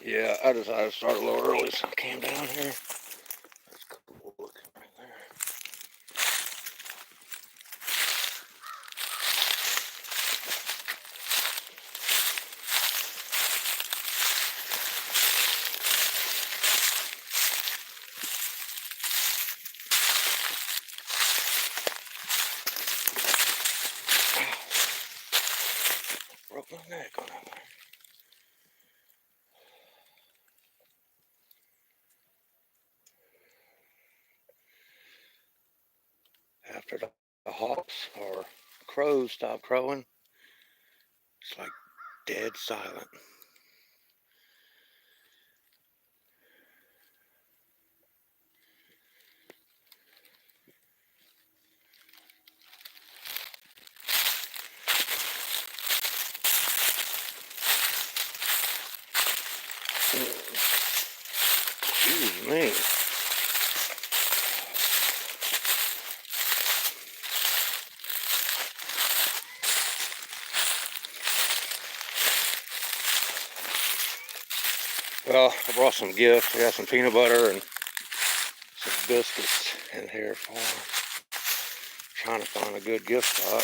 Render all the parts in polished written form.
Yeah, I decided to start a little early, so I came down here. There's a couple looking right there. Broke my neck on that one. After the hawks or crows stop crowing, it's like dead silent. Excuse me. Well, I brought some gifts. I got some peanut butter and some biscuits in here for them. Trying to find a good gift spot.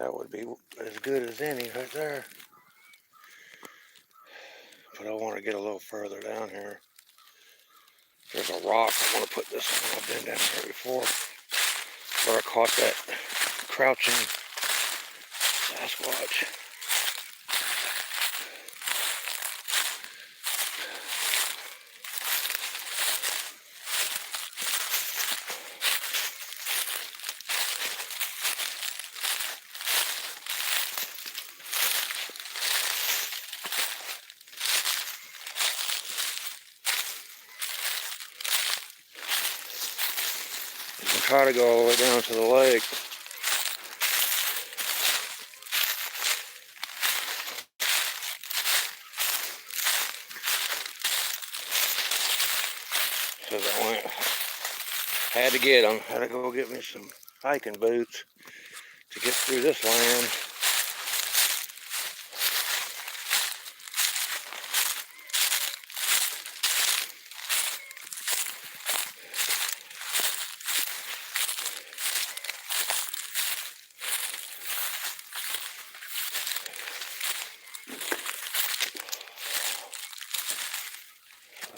That would be as good as any right there. But I want to get a little further down here. There's a rock I want to put this on. I've been down here before, where I caught that crouching Sasquatch. You can try to go all the way down to the lake. Because had to get them. Had to go get me some hiking boots to get through this land.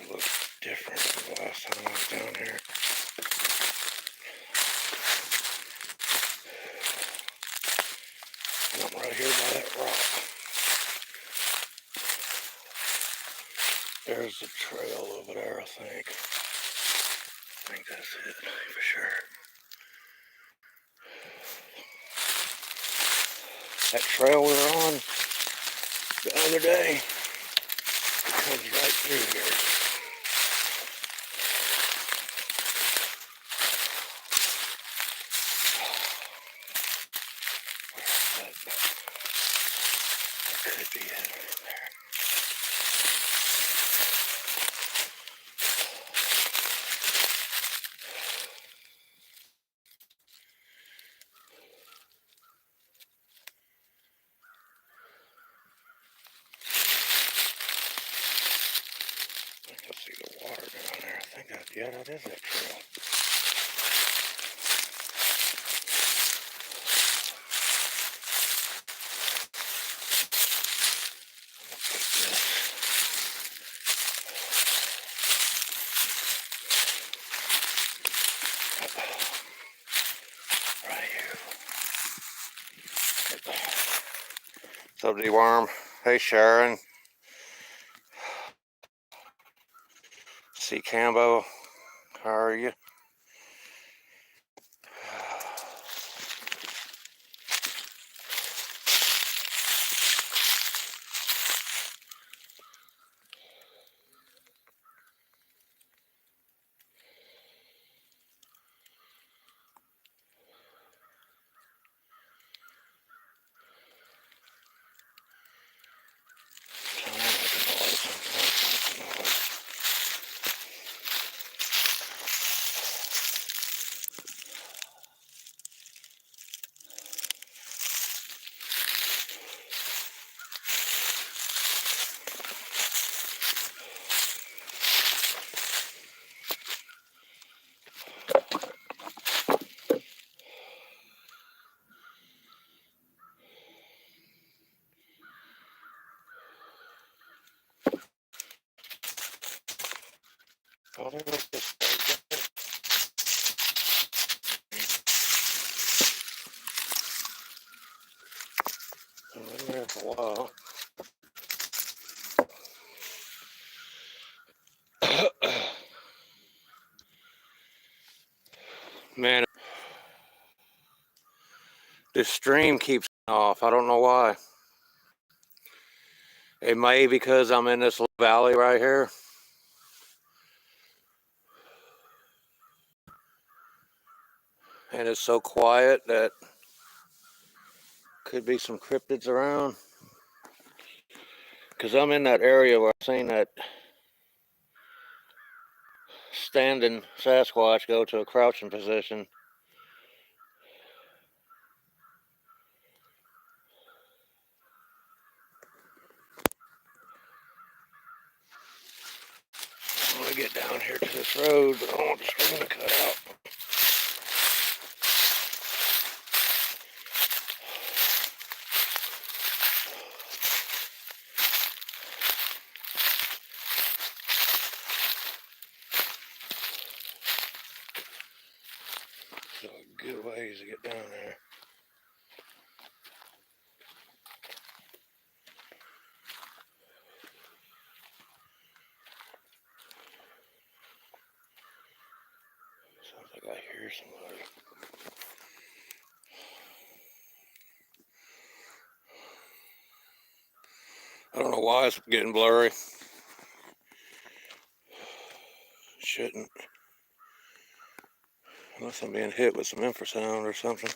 It looks different than the last time I was down here. And I'm right here by that rock. There's the trail over there, I think. I think that's it for sure. That trail we were on the other day comes right through here. That could be it right there. I can see the water down there. I think that, yeah, that is that trail. Right here. What's up, D-Worm? Hey, Sharon. C. Cambo. How are you? Oh, there was this thing. I've been there for a while. Man, this stream keeps off. I don't know why. It may be because I'm in this little valley right here. And it's so quiet that could be some cryptids around. Because I'm in that area where I've seen that standing Sasquatch go to a crouching position. I want to get down here to this road, but I don't want the screen to cut out. So good ways to get down there. Sounds like I hear somebody. I don't know why it's getting blurry. Shouldn't. Unless I'm being hit with some infrasound or something.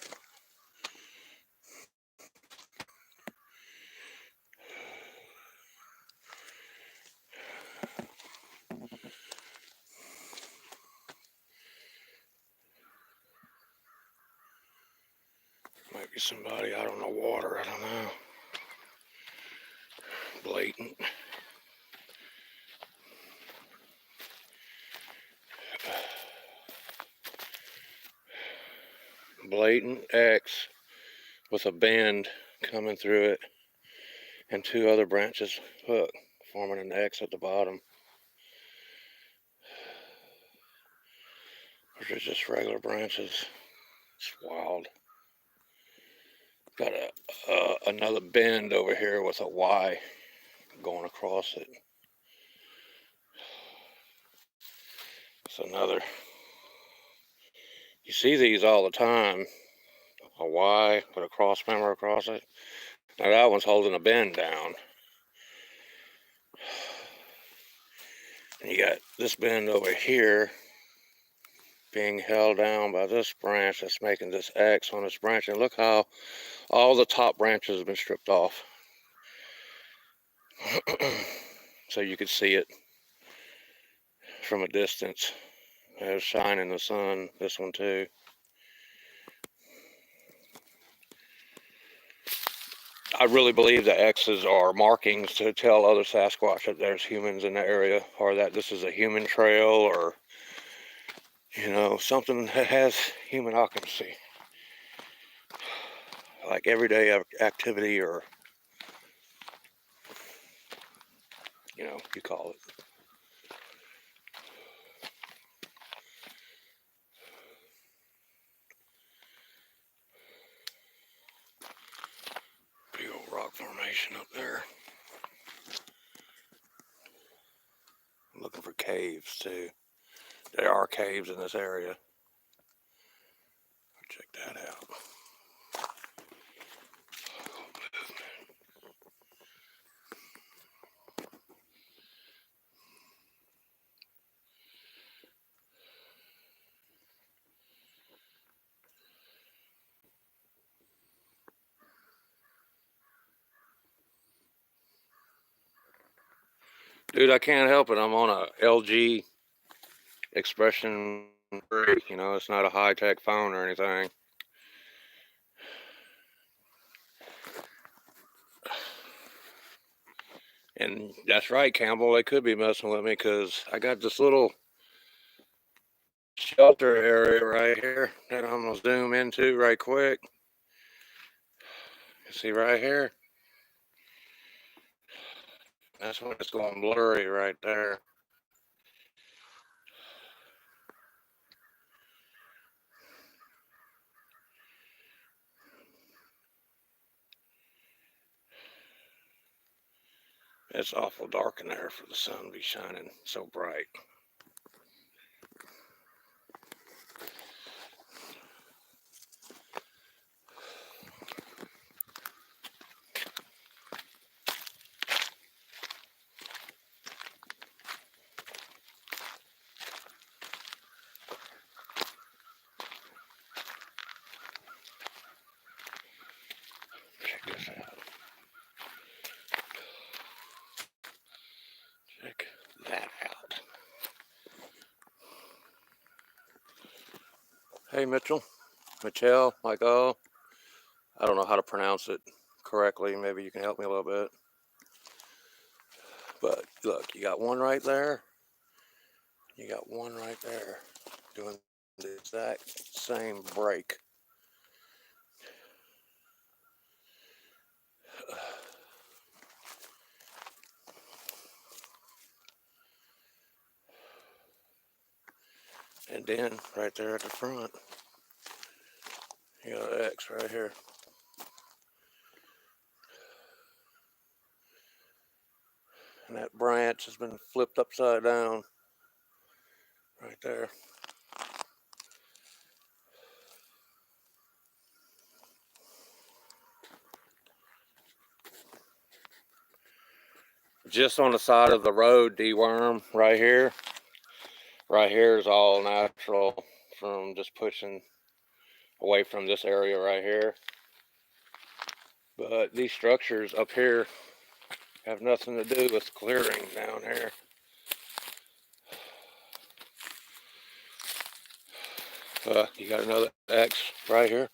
Might be somebody out on the water, I don't know. Blatant. Blatant X with a bend coming through it and two other branches, look, forming an X at the bottom. They're just regular branches. It's wild. Got another bend over here with a Y going across it. It's another. You see these all the time. A Y with a cross member across it. Now that one's holding a bend down. And you got this bend over here being held down by this branch that's making this X on this branch. And look how all the top branches have been stripped off. So you could see it from a distance. It's shining the sun, this one too. I really believe the X's are markings to tell other Sasquatch that there's humans in the area, or that this is a human trail, or, you know, something that has human occupancy. Like everyday activity, or, you know, you call it. Big old rock formation up there. I'm looking for caves too. There are caves in this area. Check that out. Dude, I can't help it. I'm on a LG Expression 3. You know, it's not a high-tech phone or anything. And that's right, Campbell. They could be messing with me because I got this little shelter area right here that I'm going to zoom into right quick. You see right here? That's when it's going blurry right there. It's awful dark in there for the sun to be shining so bright. Check this out. Check that out. Hey, Mitchell, Michael. I don't know how to pronounce it correctly. Maybe you can help me a little bit. But look, you got one right there. You got one right there doing the exact same break. And then right there at the front, you got an X right here. And that branch has been flipped upside down right there. Just on the side of the road, deworm right here. Right here is all natural from just pushing away from this area right here. But these structures up here have nothing to do with clearing down here. You got another X right here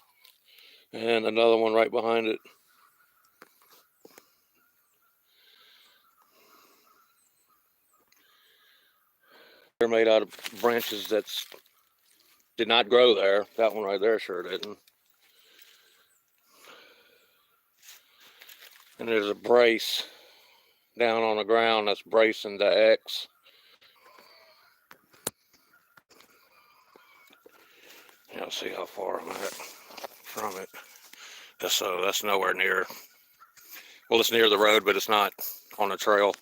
and another one right behind it. They're made out of branches that did not grow there. That one right there sure didn't. And there's a brace down on the ground that's bracing the X. You'll see how far I'm at from it. So that's nowhere near. Well, it's near the road, but it's not on the trail.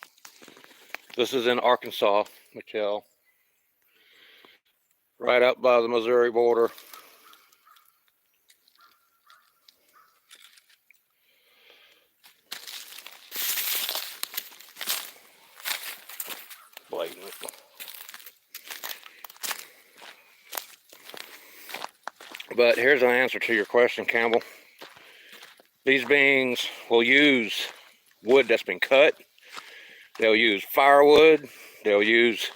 This is in Arkansas, Michelle. Right up by the Missouri border. Blatant. But here's an answer to your question, Campbell. These beings will use wood that's been cut. They'll use firewood. They'll use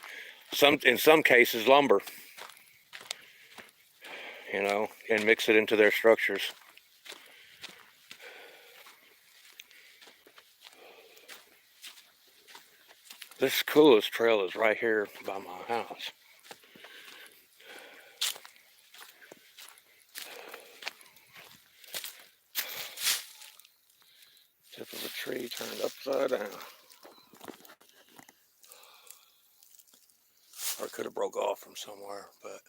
in some cases, lumber, you know, and mix it into their structures. This coolest trail is right here by my house. Tip of a tree turned upside down. Or it could have broke off from somewhere, but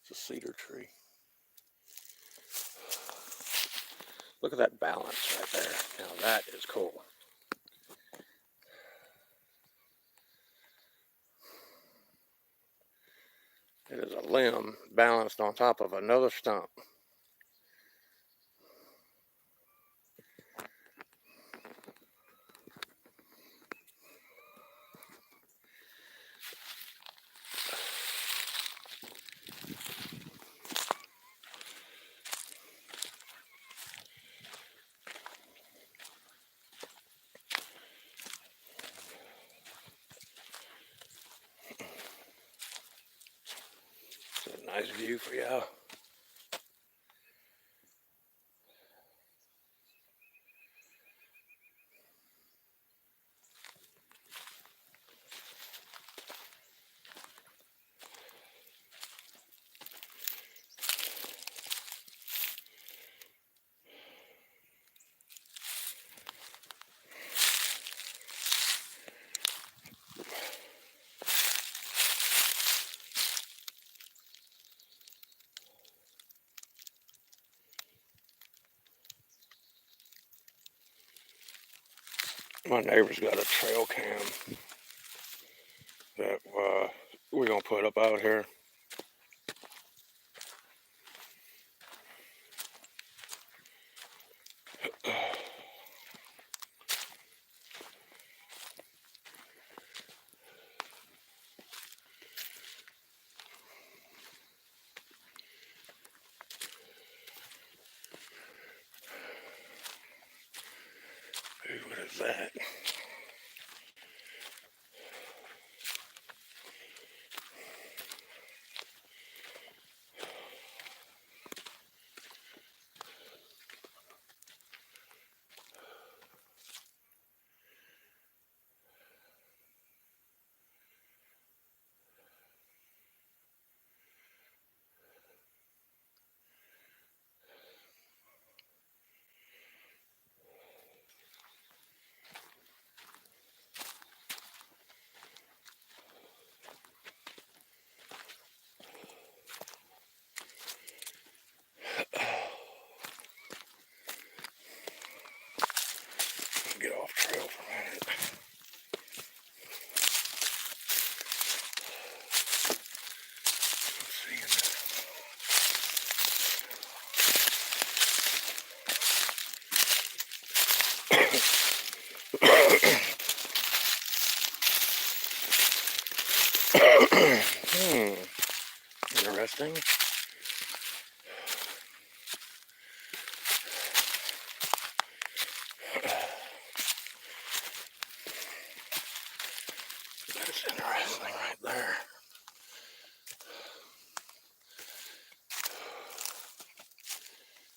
it's a cedar tree. Look at that balance right there. Now that is cool. It is a limb balanced on top of another stump. It's a nice view for y'all. My neighbor's got a trail cam that we're gonna put up out here. Ooh, what is that? Get off trail for a minute. Interesting. That's interesting right there.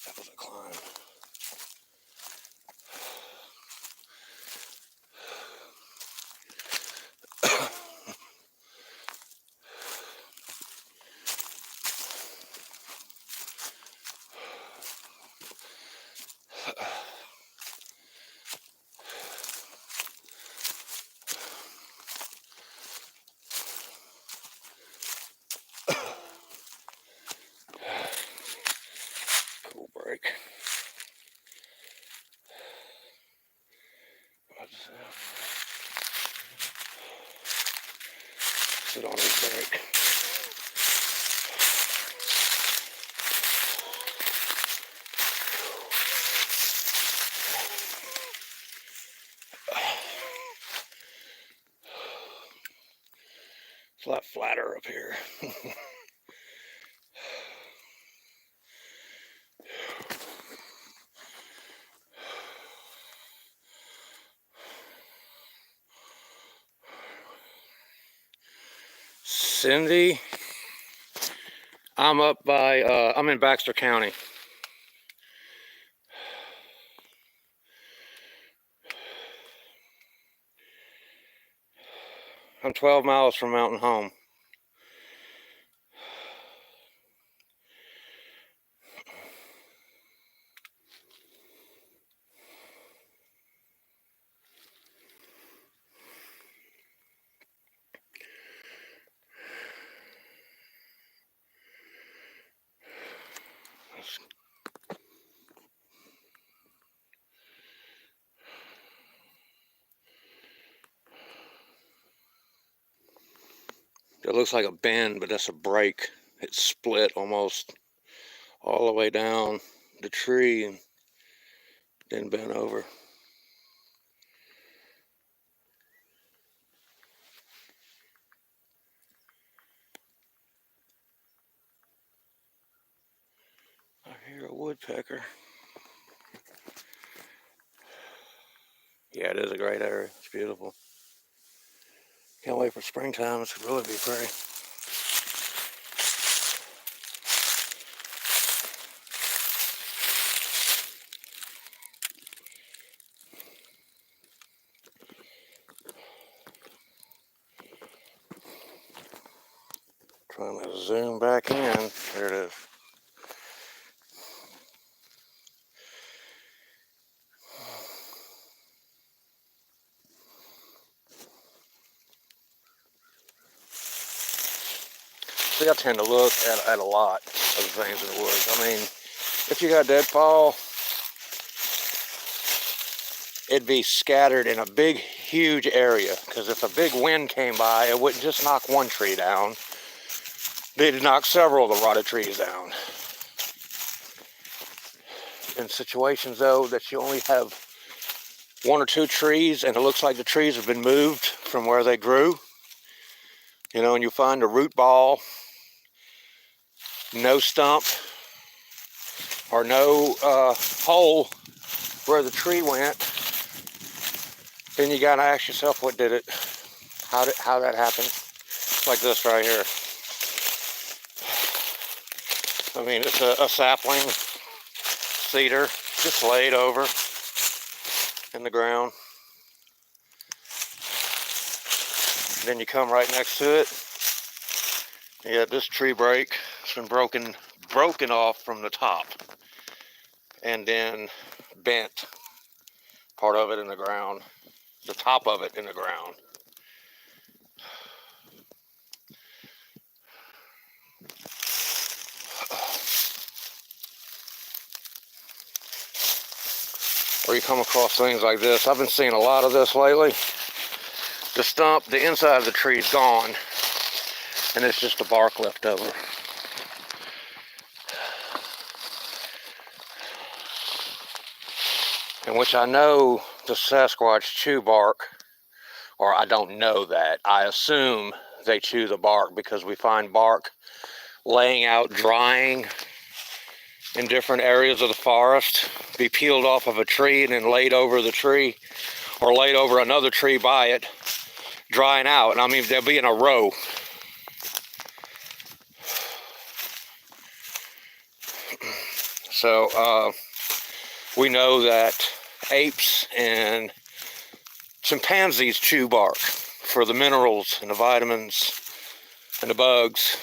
That was a climb. Cool break. Sit on his break. It's a lot flatter up here. Cindy, I'm up by, I'm in Baxter County. I'm 12 miles from Mountain Home. It looks like a bend, but that's a break. It's split almost all the way down the tree and then bent over. I hear a woodpecker. Yeah, it is a great area. It's beautiful. Can't wait for springtime. It's really be pretty. Trying to zoom back in. There it is. See, I tend to look at a lot of things in the woods. I mean, if you got deadfall, it'd be scattered in a big, huge area. Because if a big wind came by, it wouldn't just knock one tree down. They'd knock several of the rotted trees down. In situations, though, that you only have one or two trees, and it looks like the trees have been moved from where they grew, you know, and you find a root ball, no stump, or no hole where the tree went, then you gotta ask yourself, what did it? How that happened? It's like this right here. I mean, it's a sapling, cedar, just laid over in the ground. Then you come right next to it. You got this tree break. It's been broken off from the top, and then bent part of it in the ground, the top of it in the ground. Or you come across things like this. I've been seeing a lot of this lately. The stump, the inside of the tree is gone, and it's just the bark left over. In which I know the Sasquatch chew bark, or I don't know that. I assume they chew the bark because we find bark laying out drying in different areas of the forest, be peeled off of a tree and then laid over the tree, or laid over another tree by it, drying out. And I mean, they'll be in a row. So we know that apes and chimpanzees chew bark for the minerals and the vitamins and the bugs.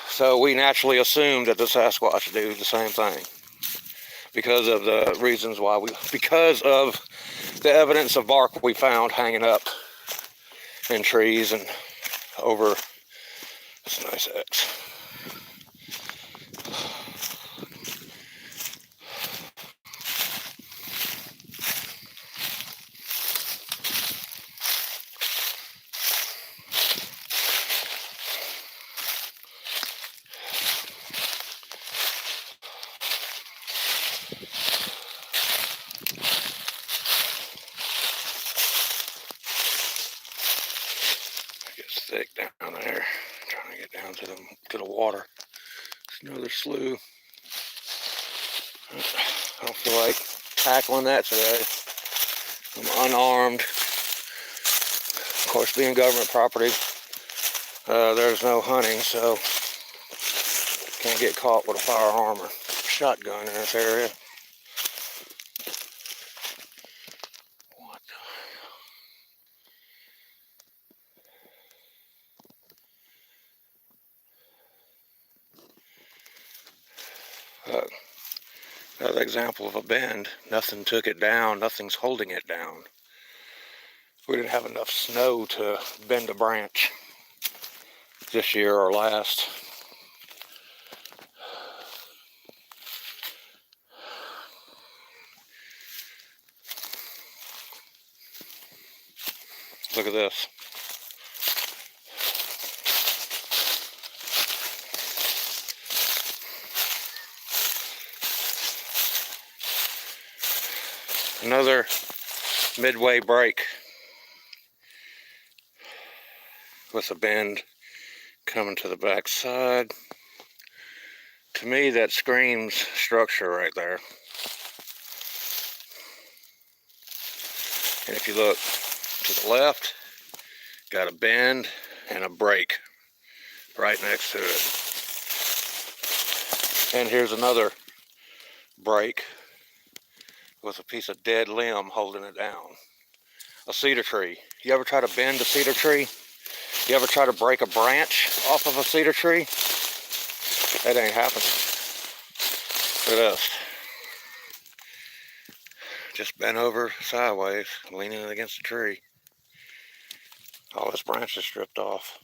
So we naturally assume that the Sasquatch do the same thing because of the reasons why because of the evidence of bark we found hanging up in trees and over this nice X. Thick down there, trying to get down to the water. It's another slough. I don't feel like tackling that today. I'm unarmed. Of course, being government property, there's no hunting, so can't get caught with a firearm or shotgun in this area. What the? Another example of a bend. Nothing took it down. Nothing's holding it down. We didn't have enough snow to bend a branch this year or last. Look at this. Another midway break with a bend coming to the back side. To me, that screams structure right there. And if you look to the left, got a bend and a break right next to it. And here's another break with a piece of dead limb holding it down. A cedar tree. You ever try to bend a cedar tree? You ever try to break a branch off of a cedar tree? That ain't happening. Look at this. Just bent over sideways, leaning against the tree. All this branch is stripped off.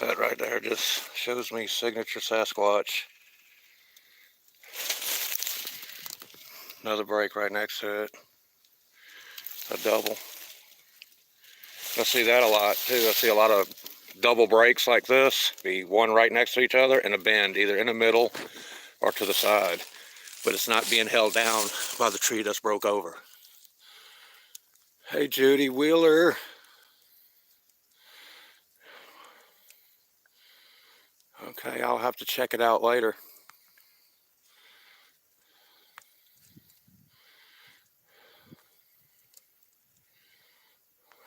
That right there just shows me signature Sasquatch. Another break right next to it. A double. I see that a lot too. I see a lot of double breaks like this. Be one right next to each other and a bend, either in the middle or to the side. But it's not being held down by the tree that's broke over. Hey Judy Wheeler. Okay, I'll have to check it out later.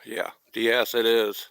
Yeah, yes it is.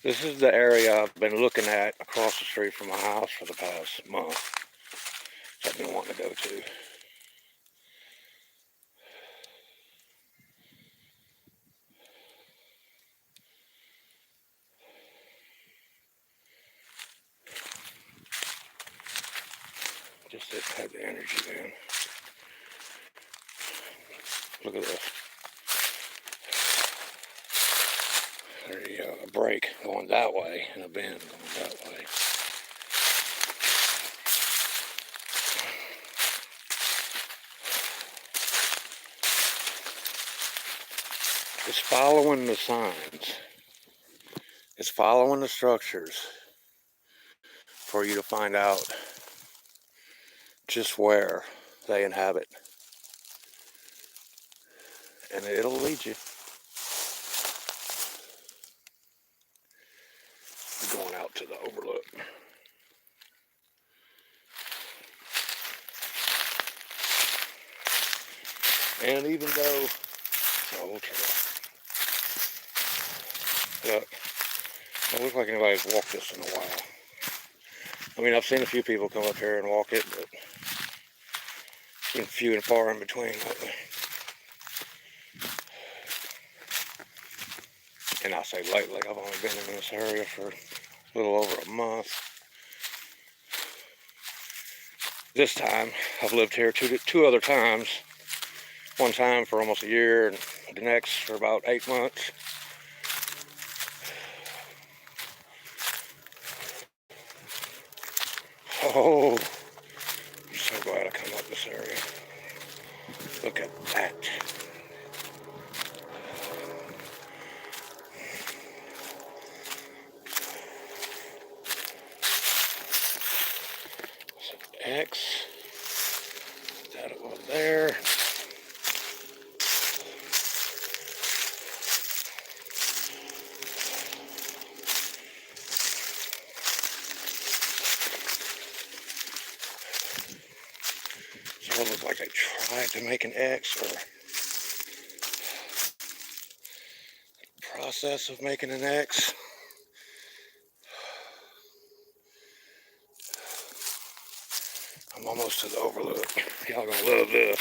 This is the area I've been looking at across the street from my house for the past month. I've been wanting to go to. Just didn't have the energy then. Look at this. There's a break going that way and a bend going that way. It's following the signs. It's following the structures for you to find out just where they inhabit. And it'll lead you. Going out to the overlook. And even though, oh, okay. Look, it looks like anybody's walked this in a while. I mean, I've seen a few people come up here and walk it, but it's been few and far in between lately. And I say lately, I've only been in this area for a little over a month. This time, I've lived here two other times. One time for almost a year, and the next for about 8 months. Oh, I'm so glad I come up this area. Look at that. X. That over there. So it looks like they tried to make an X, or process of making an X. I'm almost to the overlook. Y'all gonna love this.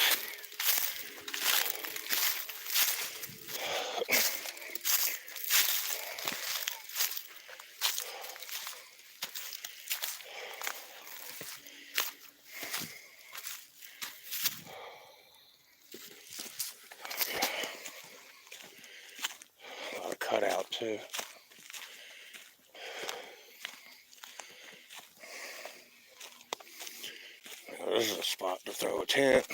A lot of cutout too. Now, this is a spot to throw a tent.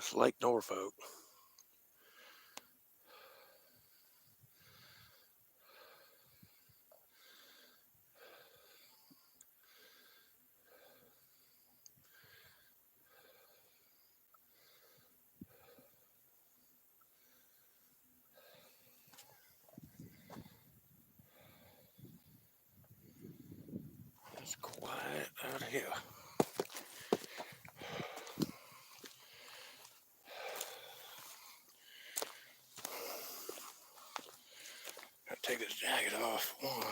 That's Lake Norfolk. It's quiet out here. Gotta take this jacket off. One.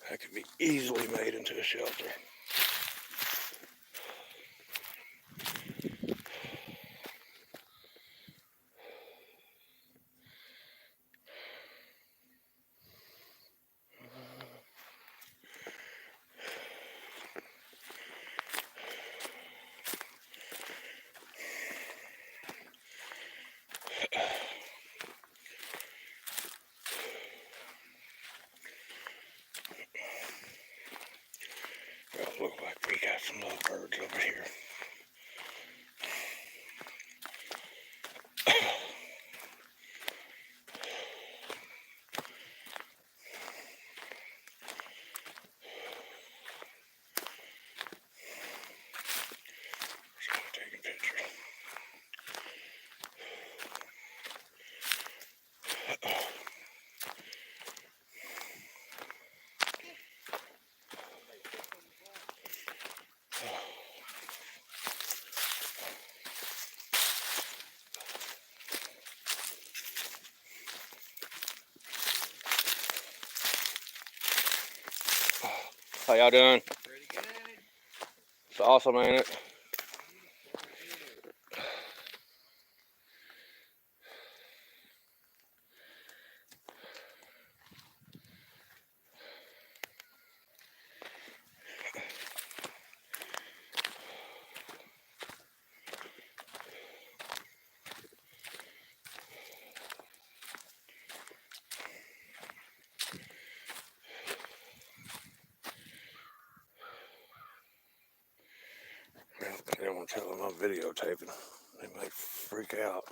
That could be easily made into a shelter. Well, it looks like we got some little birds over here. Taking pictures. How y'all doing? Pretty good. It's awesome, ain't it? I don't want to tell them I'm videotaping. They might freak out.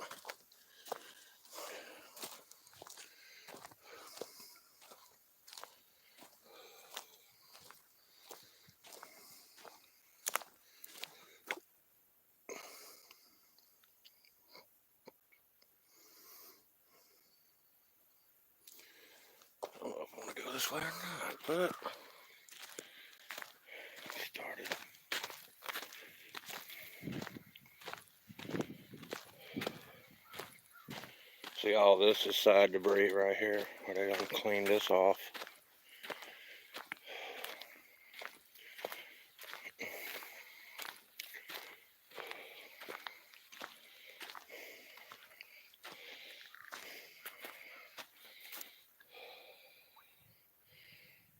I don't know if I want to go this way or not, but started. See, all this is side debris right here, where they don't clean this off.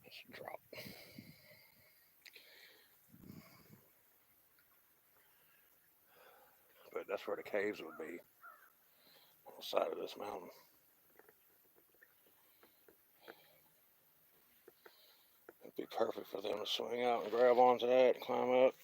Let's drop. But that's where the caves would be, on the side of this mountain. It'd be perfect for them to swing out and grab onto that and climb up.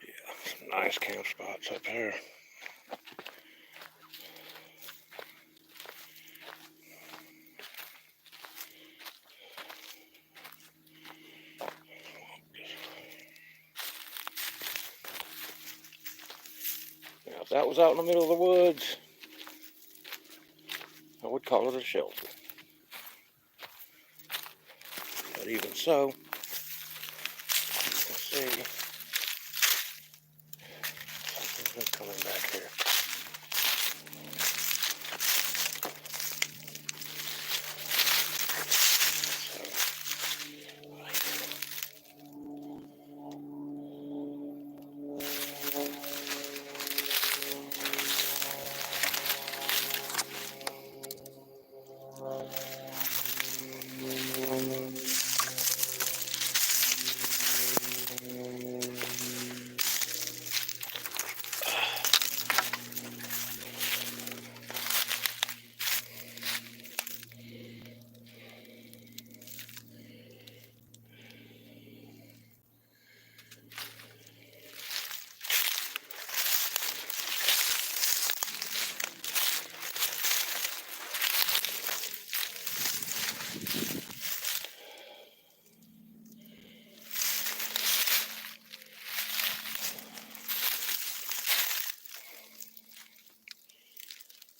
Yeah, some nice camp spots up there. Now, if that was out in the middle of the woods, I would call it a shelter. But even so, you can see something's been coming back here.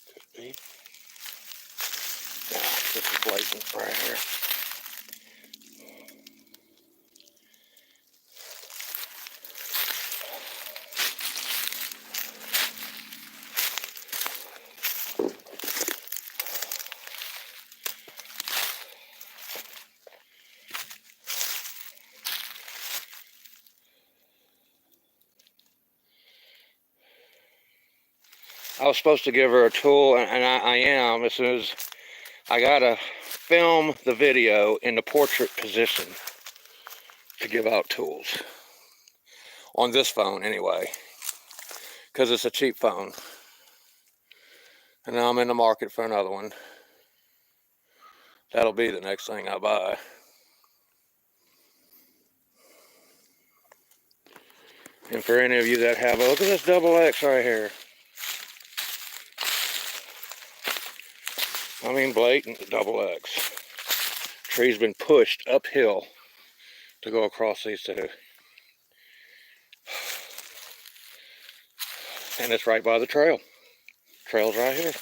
Could be. Yeah, this is blatant right here. I was supposed to give her a tool, and I am, as soon as I gotta film the video in the portrait position to give out tools. On this phone, anyway, because it's a cheap phone. And now I'm in the market for another one. That'll be the next thing I buy. And for any of you that have, look at this double X right here. I mean, blatant double X. Tree's been pushed uphill to go across these two. And it's right by the trail. Trail's right here.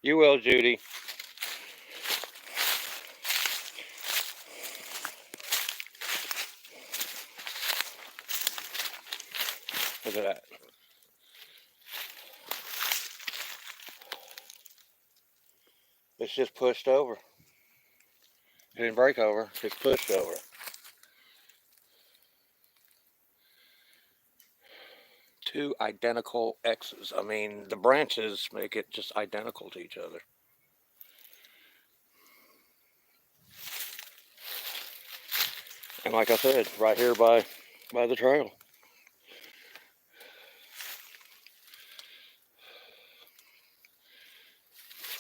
You will, Judy. Look at that. It's just pushed over. It didn't break over, it's pushed over. Two identical X's. I mean, the branches make it just identical to each other. And like I said, right here by the trail.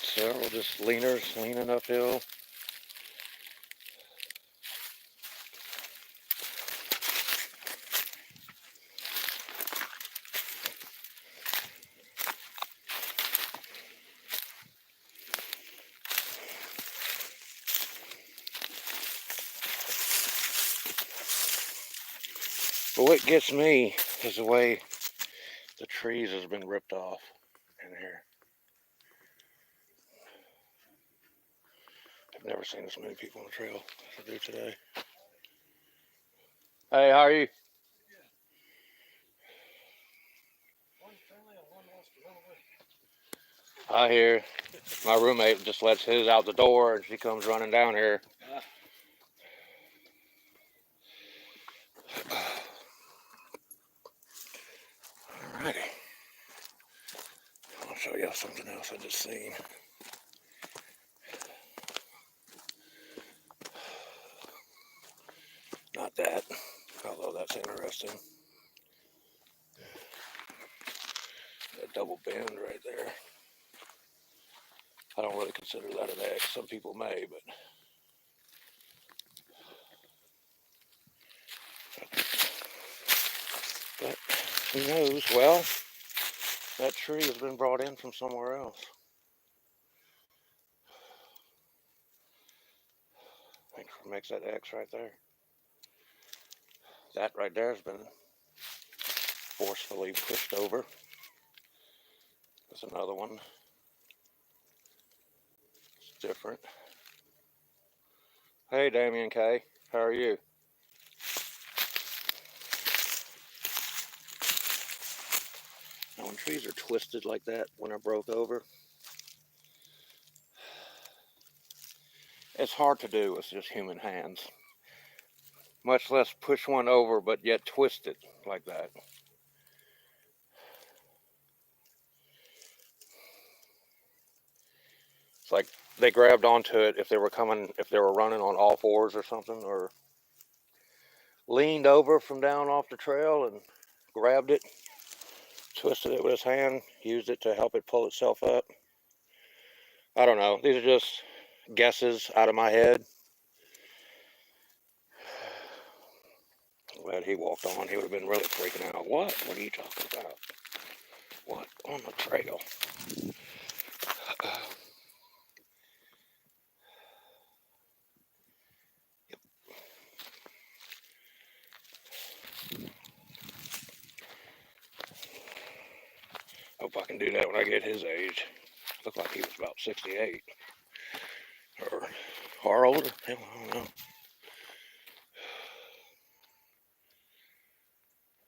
Several just leaners leaning uphill. But what gets me is the way the trees has been ripped off in here. I've never seen this many people on the trail as I do today. Hey, how are you? I hear my roommate just lets his out the door and she comes running down here. Alrighty. I'll show you something else I just seen. Not that, although that's interesting. That double bend right there. I don't really consider that an X. Some people may, but who knows? Well, that tree has been brought in from somewhere else. I think makes that X right there. That right there has been forcefully pushed over. There's another one. It's different. Hey, Damien K. How are you? Now, when trees are twisted like that, when they're broke over, it's hard to do with just human hands. Much less push one over, but yet twist it like that. It's like they grabbed onto it if they were running on all fours or something, or leaned over from down off the trail and grabbed it, twisted it with his hand, used it to help it pull itself up. I don't know. These are just guesses out of my head. Glad he walked on. He would have been really freaking out. What? What are you talking about? What? On the trail. Hope I can do that when I get his age. Looked like he was about 68. Or older. Hell, I don't know.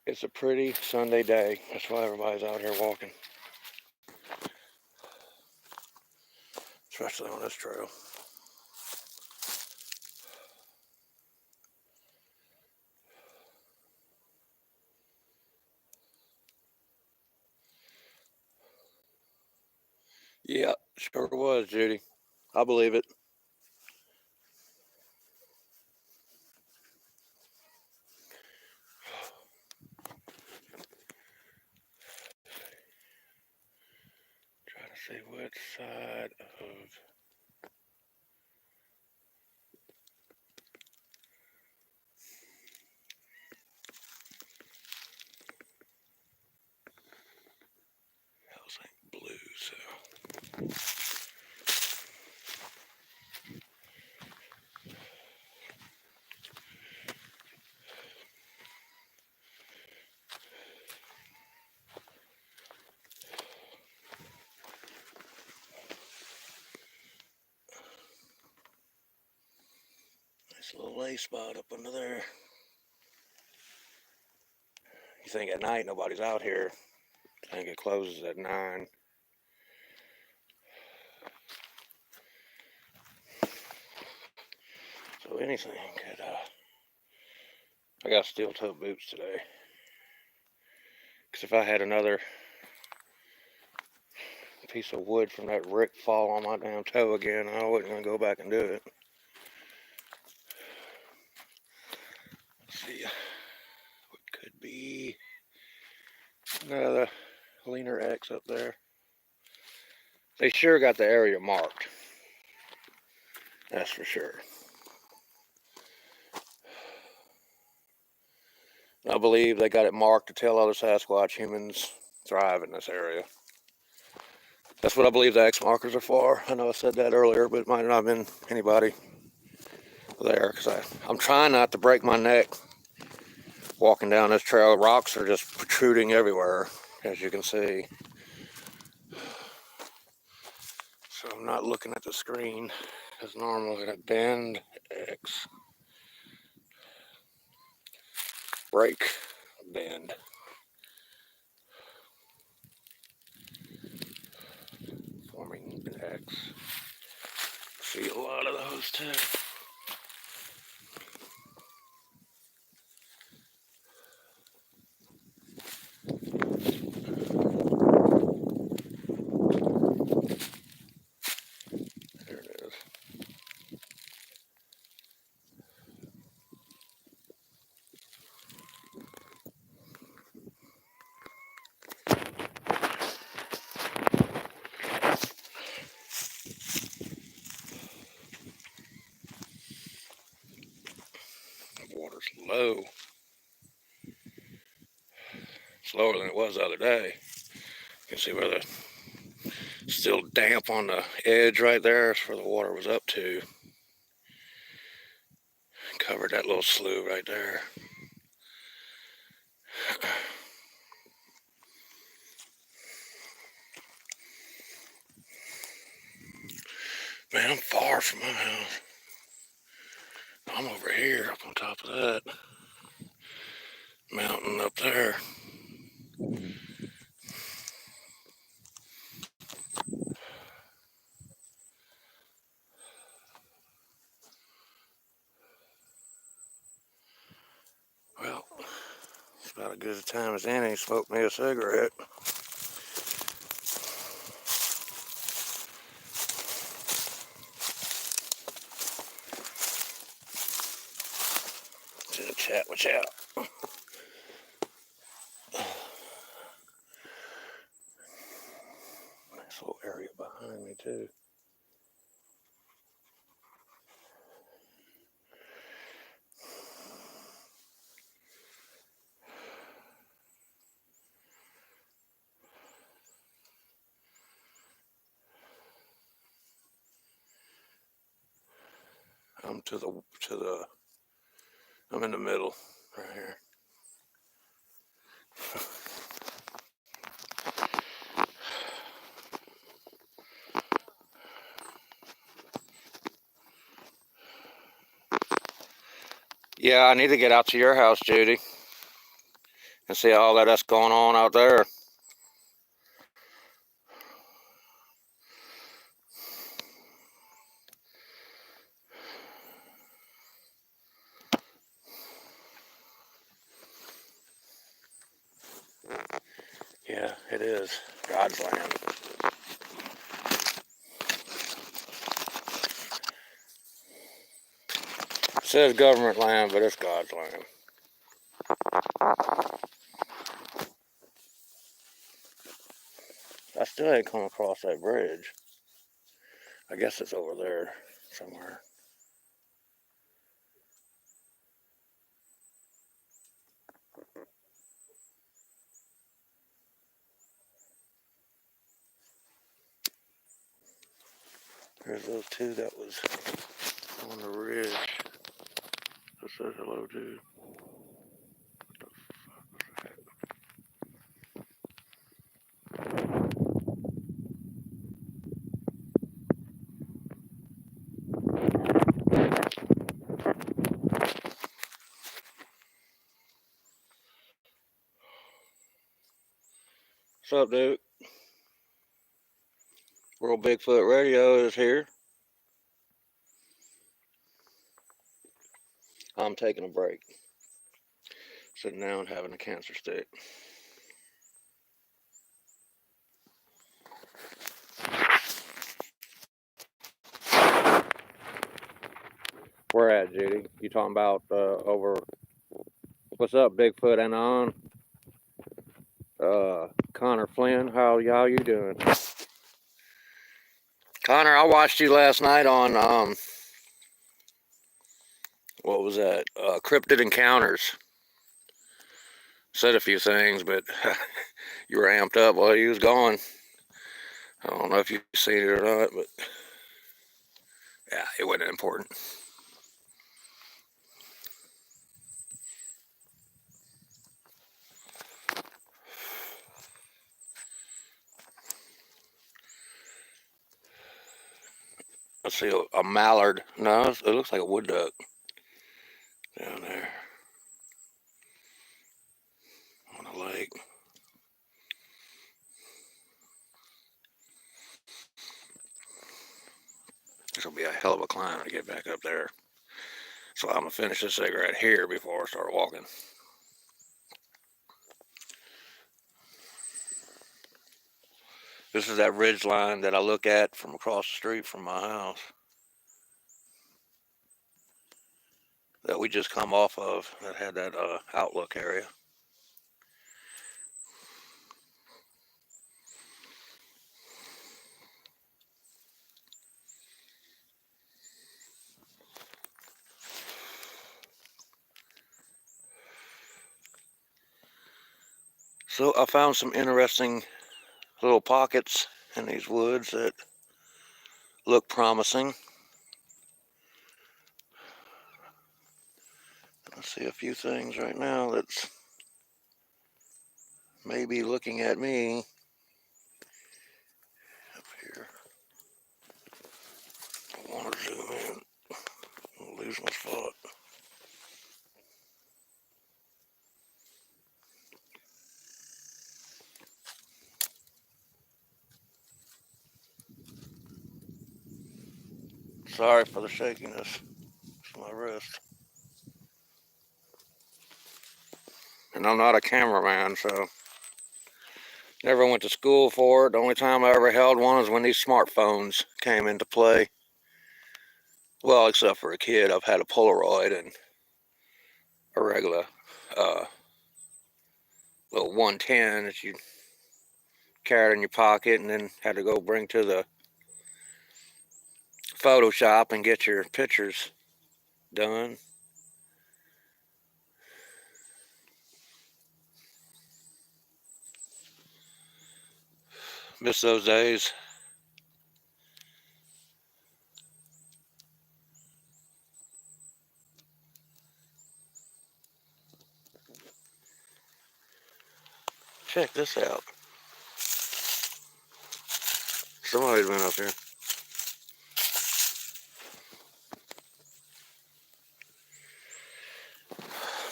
It's a pretty Sunday day. That's why everybody's out here walking. Especially on this trail. Yeah, sure was, Judy. I believe it. Trying to see which side of... Hell's ain't blue, so... Nice little lay spot up under there. You think at night nobody's out here. I think it closes at 9. So anything could... I got steel toe boots today. Because if I had another piece of wood from that rick fall on my damn toe again, I wasn't going to go back and do it. Let's see what could be another leaner X up there. They sure got the area marked. That's for sure. I believe they got it marked to tell other Sasquatch humans thrive in this area. That's what I believe the X markers are for. I know I said that earlier, but it might not have been anybody there, because I'm trying not to break my neck walking down this trail. Rocks are just protruding everywhere, as you can see. So I'm not looking at the screen as normal. I'm gonna bend X, break, bend. Forming an X. See a lot of those too. There it is. The water's low. It's lower than it was the other day. You can see where the still damp on the edge right there. That's where the water was up to. Covered that little slough right there. Man, I'm far from my house. I'm over here up on top of that mountain up there. Well, it's about as good a time as any. Smoked me a cigarette. watch out. Nice little area behind me too. I'm in the middle right here. Yeah, I need to get out to your house, Judy, and see all that's going on out there. Yeah, it is God's land. It says government land, but it's God's land. I still ain't come across that bridge. I guess it's over there somewhere. There's those two that was on the ridge. That says hello, dude. What's up, dude? World Bigfoot Radio is here. I'm taking a break. Sitting down having a cancer stick. Where at, Judy? You talking about over? What's up, Bigfoot and on? Connor Flynn, how you doing? Connor, I watched you last night on what was that? Cryptid Encounters. Said a few things, but you were amped up while you was gone. I don't know if you've seen it or not, but yeah, it wasn't important. I see a mallard. No, it looks like a wood duck down there on the lake. This will be a hell of a climb to get back up there. So I'm gonna finish this cigarette here before I start walking. This is that ridge line that I look at from across the street from my house that we just come off of, that had that outlook area. So I found some interesting little pockets in these woods that look promising. I see a few things right now that's maybe looking at me up here. I want to zoom in. I'll lose my spot. Sorry for the shakiness. It's my wrist. And I'm not a cameraman, so never went to school for it. The only time I ever held one was when these smartphones came into play. Well, except for a kid, I've had a Polaroid, and a regular little 110 that you carried in your pocket and then had to go bring to the Photoshop and get your pictures done. Miss those days. Check this out. Somebody's been up here.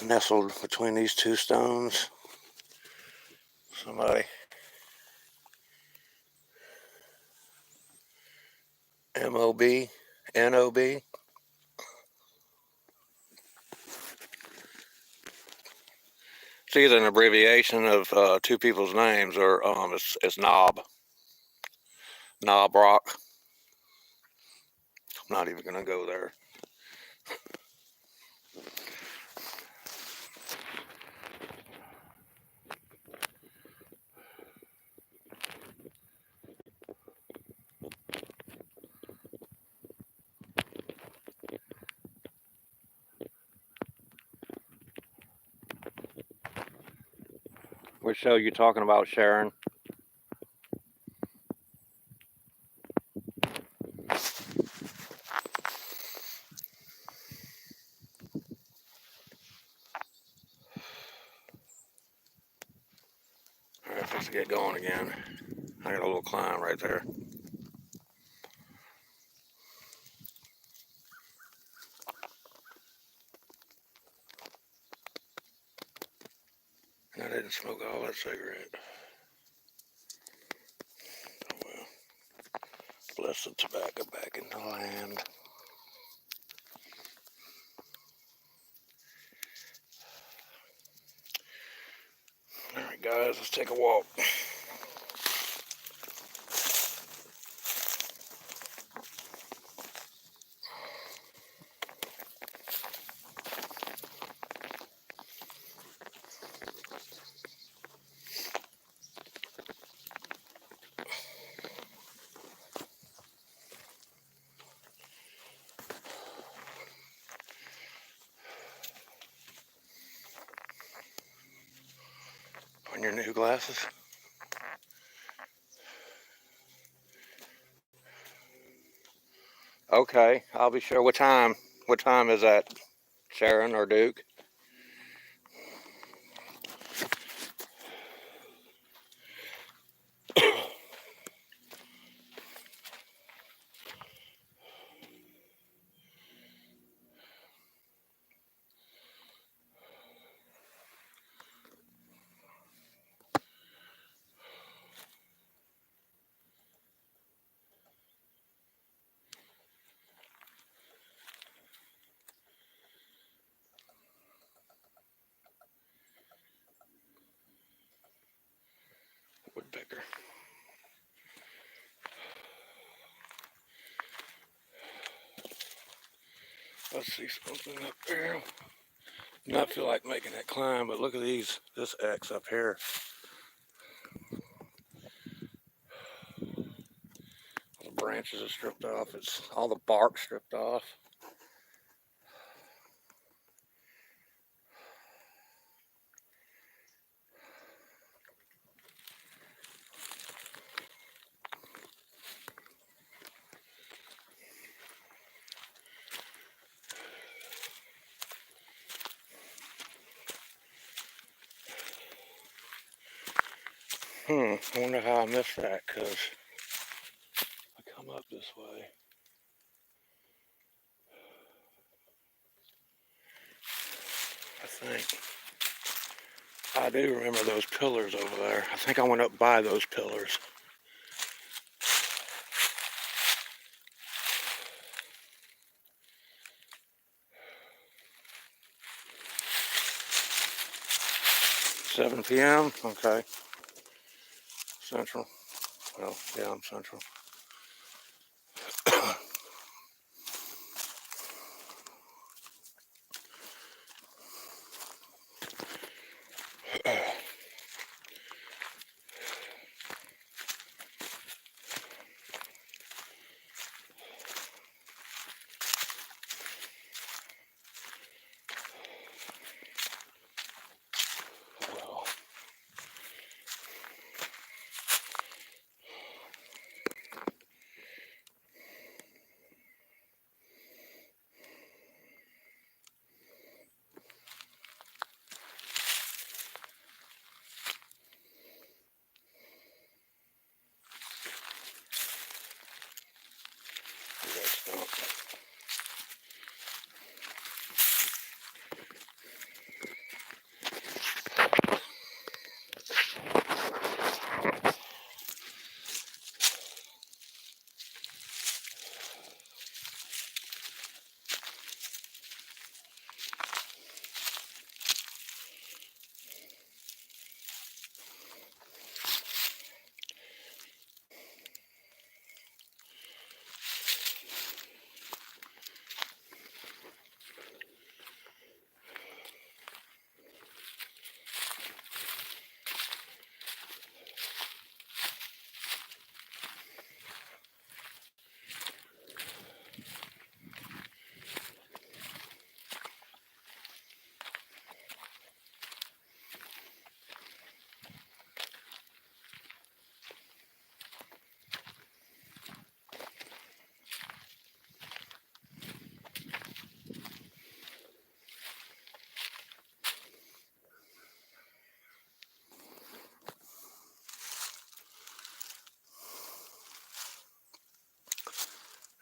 Nestled between these two stones. Somebody. M-O-B. N-O-B. It's either an abbreviation of two people's names or it's Knob. Knob Rock. I'm not even going to go there. Which show you talking about, Sharon? Alright, let's get going again. I got a little climb right there. And I didn't smoke all that cigarette. Oh well. Bless the tobacco back in the land. Alright guys, let's take a walk. On your new glasses? Okay, I'll be sure. What time? What time is that, Sharon or Duke? Woodpecker. Let's see something up there. Not feel like making that climb, but look at these. This X up here. The branches are stripped off. It's all the bark stripped off. I wonder how I missed that, because I come up this way. I think. I do remember those pillars over there. I think I went up by those pillars. $7 p.m. Okay. Central. Well, yeah, I'm Central.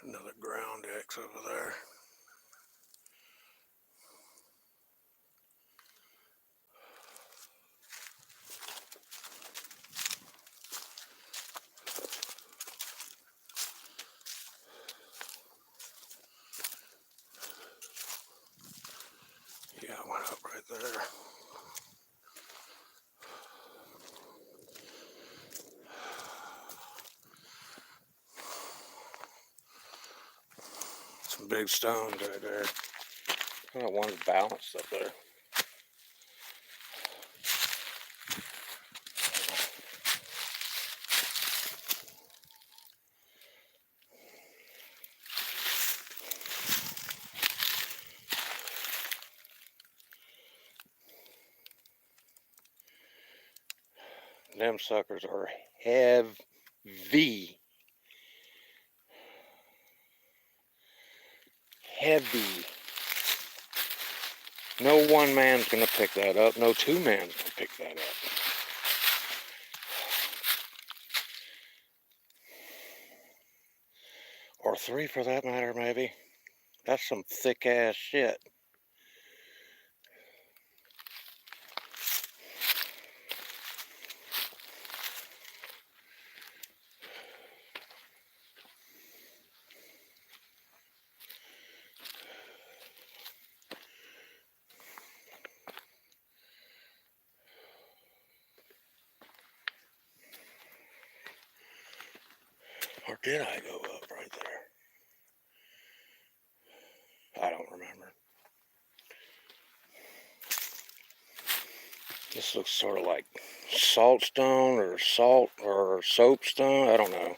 Another ground X over there. Yeah, I went up right there. Some big stones right there. I don't want to balance up there. Them suckers are heavy. Heavy. No one man's gonna pick that up. No two man's gonna pick that up. Or three for that matter, maybe. That's some thick ass shit. Or did I go up right there? I don't remember. This looks sort of like saltstone or salt or soapstone. I don't know.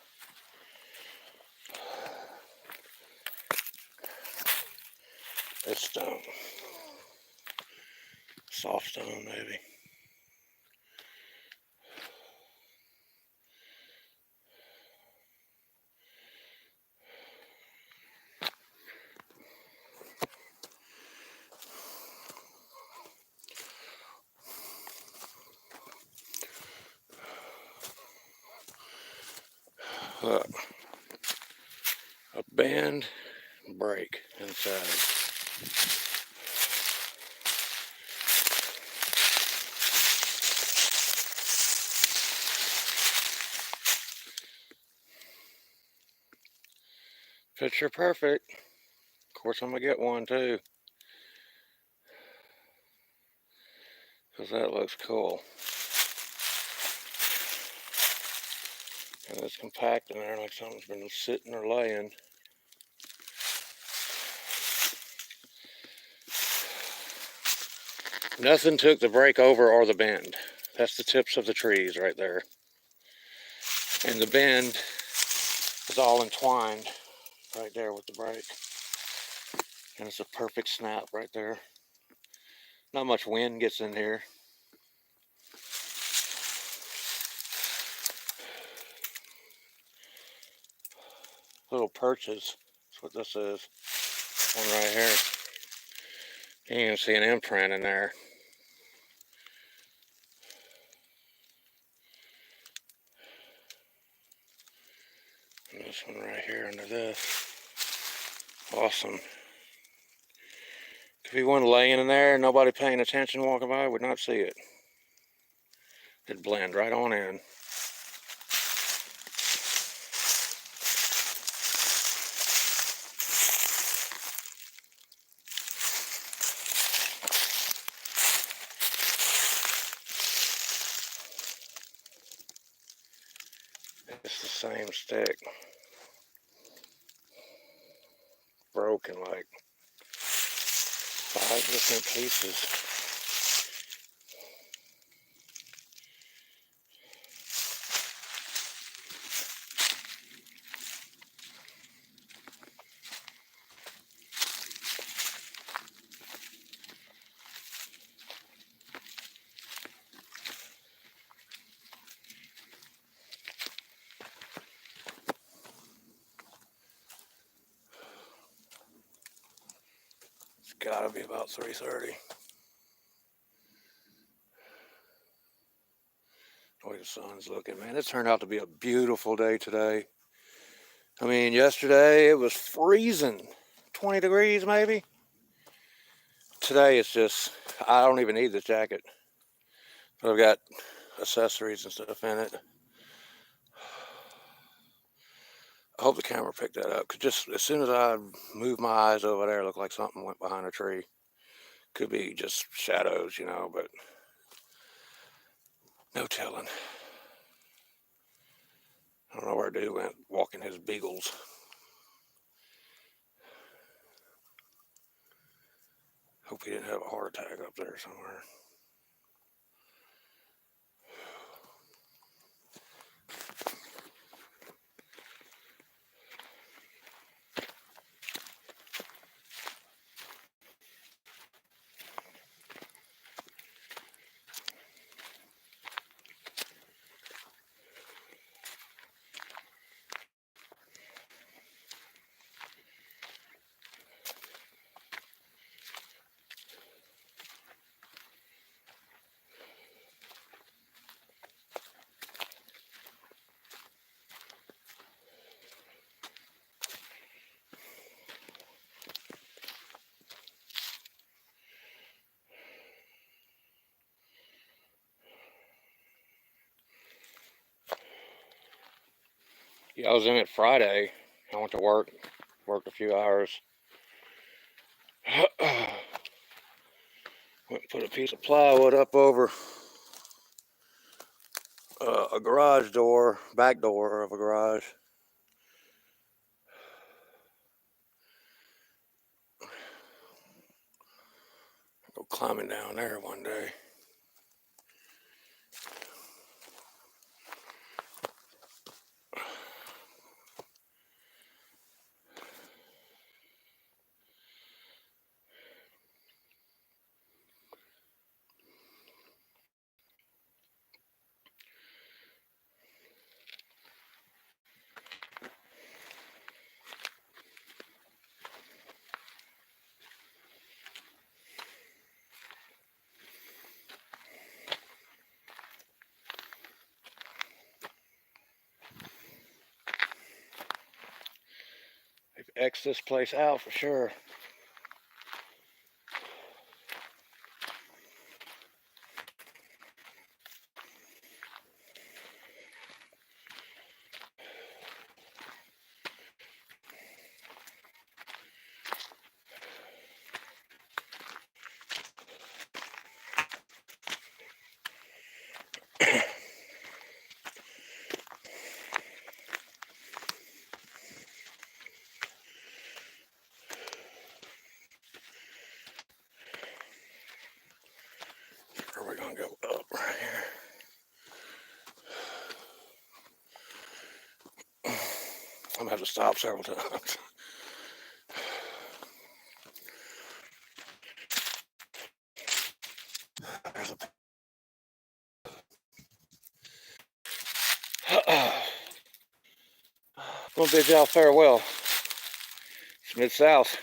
It's stone. Soft stone, maybe. Look. A bend break inside. Picture perfect. Of course, I'm gonna get one too, because that looks cool. And it's compact in there like something's been sitting or laying. Nothing took the break over or the bend. That's the tips of the trees right there. And the bend is all entwined right there with the break. And it's a perfect snap right there. Not much wind gets in here. Little perches. That's what this is. One right here. You can even see an imprint in there. And this one right here under this. Awesome. If you were laying in there, nobody paying attention walking by would not see it. It'd blend right on in. It's the same stick. Broken like 5 different pieces. It's gotta be about 3:30. The way the sun's looking, man. It turned out to be a beautiful day today. I mean, yesterday it was freezing, 20 degrees maybe. Today it's just, I don't even need this jacket. But I've got accessories and stuff in it. I hope the camera picked that up, because just as soon as I moved my eyes over there, it looked like something went behind a tree. Could be just shadows, you know, but no telling. I don't know where dude went walking his beagles. Hope he didn't have a heart attack up there somewhere. Yeah, I was in it Friday. I went to work, worked a few hours. Went and put a piece of plywood up over a garage door, back door of a garage. Go climbing down there one day. They've X'd this place out for sure. Or we're gonna go up right here. I'm gonna have to stop several times. I'm gonna bid y'all farewell. It's Mid-South.